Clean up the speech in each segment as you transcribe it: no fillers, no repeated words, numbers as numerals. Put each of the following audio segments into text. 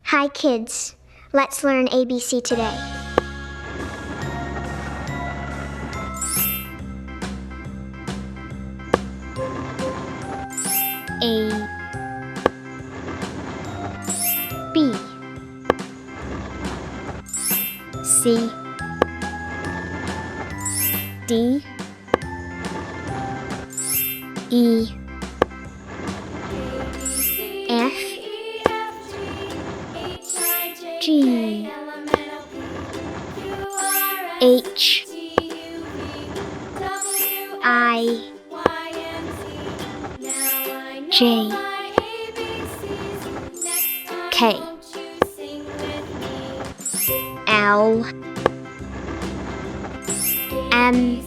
Hi kids, let's learn ABC today. A B C D E F G H I J K L M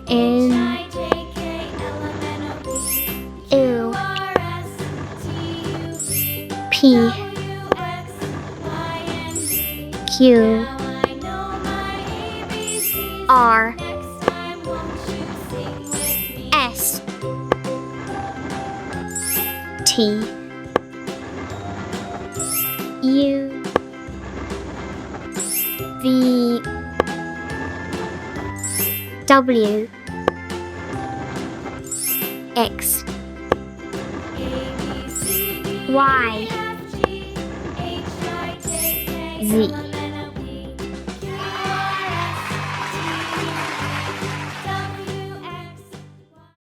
N O P Q R S T U V W X Y Z